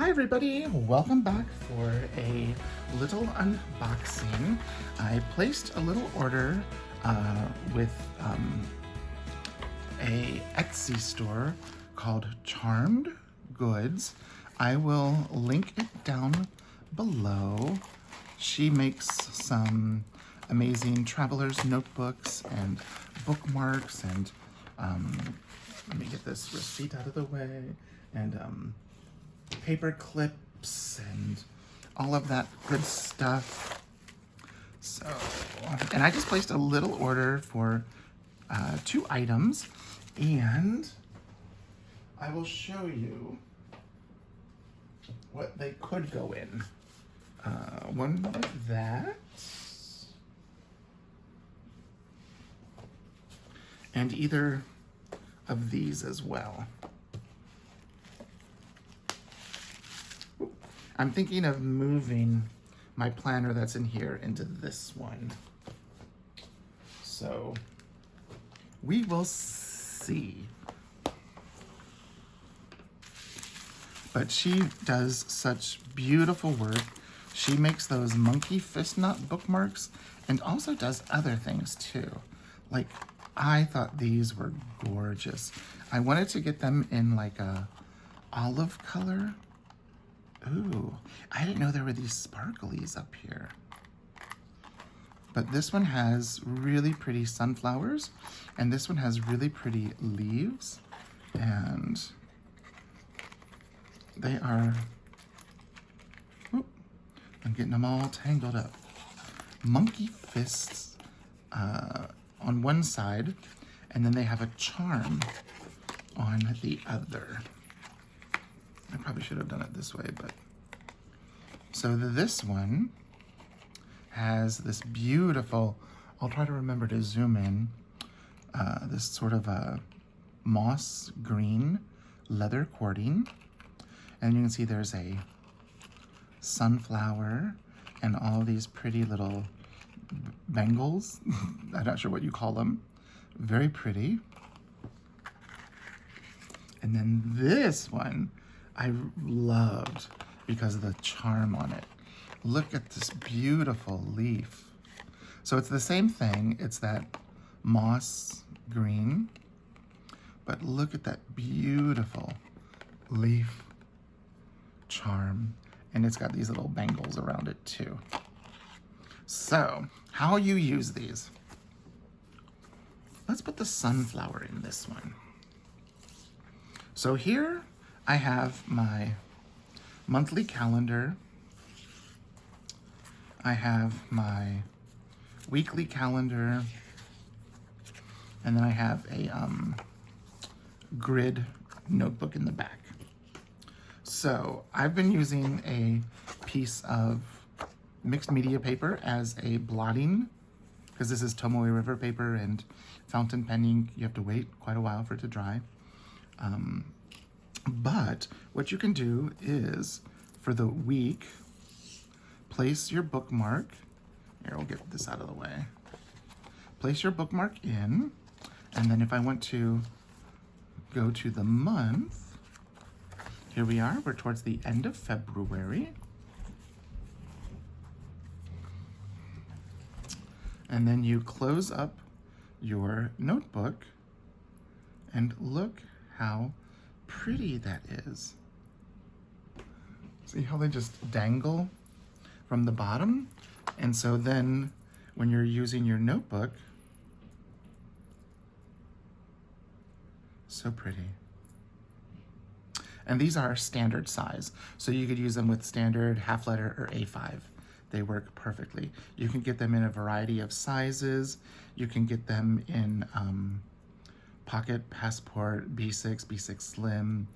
Hi everybody, welcome back for a little unboxing. I placed a little order with a Etsy store called Charmed Goods. I will link it down below. She makes some amazing traveler's notebooks and bookmarks and let me get this receipt out of the way, and paper clips and all of that good stuff. So, and I just placed a little order for 2 items, and I will show you what they could go in. One of that, and either of these as well. I'm thinking of moving my planner that's in here into this one. So we will see. But she does such beautiful work. She makes those monkey fist knot bookmarks and also does other things too. Like, I thought these were gorgeous. I wanted to get them in like a olive color. Ooh, I didn't know there were these sparklies up here. But this one has really pretty sunflowers, and this one has really pretty leaves, and they are, I'm getting them all tangled up. Monkey fists on one side, and then they have a charm on the other. I probably should have done it this way, but. So this one has this beautiful, I'll try to remember to zoom in, this sort of a moss green leather cording. And you can see there's a sunflower and all these pretty little bangles. I'm not sure what you call them. Very pretty. And then this one I loved because of the charm on it. Look at this beautiful leaf. So it's the same thing. It's that moss green, but look at that beautiful leaf charm. And it's got these little bangles around it too. So how you use these. Let's put the sunflower in this one. So here I have my monthly calendar. I have my weekly calendar, and then I have a grid notebook in the back. So I've been using a piece of mixed media paper as a blotting, because this is Tomoe River paper, and fountain penning, you have to wait quite a while for it to dry. But what you can do is, for the week, place your bookmark. Here, we'll get this out of the way. Place your bookmark in, and then if I want to go to the month, here we are, we're towards the end of February. And then you close up your notebook, and look how pretty that is. See how they just dangle from the bottom? And so then when you're using your notebook, so pretty. And these are standard size. So you could use them with standard, half letter, or A5. They work perfectly. You can get them in a variety of sizes. You can get them in pocket, passport, B6, B6 Slim.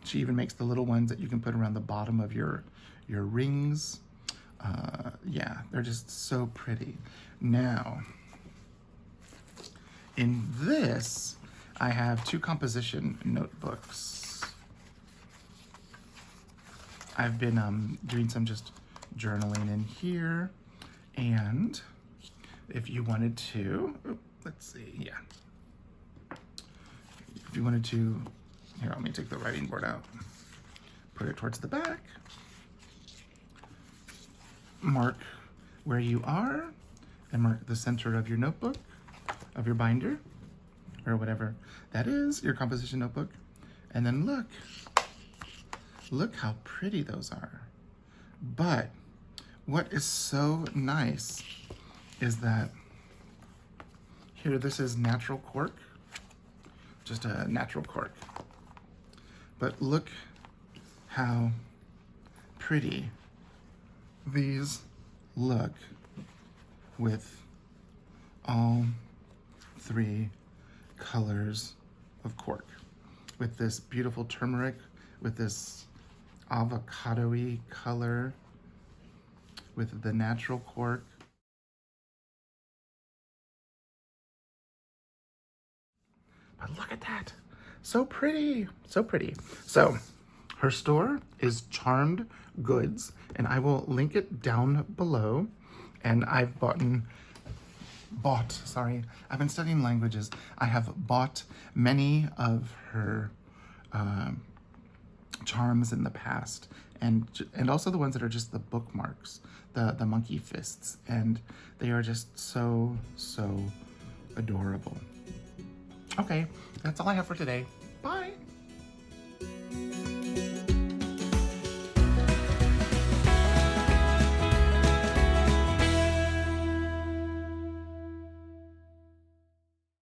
She even makes the little ones that you can put around the bottom of your rings. Yeah, they're just so pretty. Now, in this, I have 2 composition notebooks. I've been doing some just journaling in here, and if you wanted to, let's see, yeah. If you wanted to Here, let me take the writing board out. Put it towards the back. Mark where you are and mark the center of your notebook, of your binder, or whatever that is, your composition notebook. And then look how pretty those are. But what is so nice is that here, this is natural cork, just a natural cork. But look how pretty these look with all 3 colors of cork. With this beautiful turmeric, with this avocado-y color, with the natural cork. But look at that. So pretty, so pretty. So her store is Charmed Goodz, and I will link it down below. And I've I've been studying languages. I have bought many of her charms in the past, and also the ones that are just the bookmarks, the monkey fists, and they are just so adorable. Okay, that's all I have for today. Bye.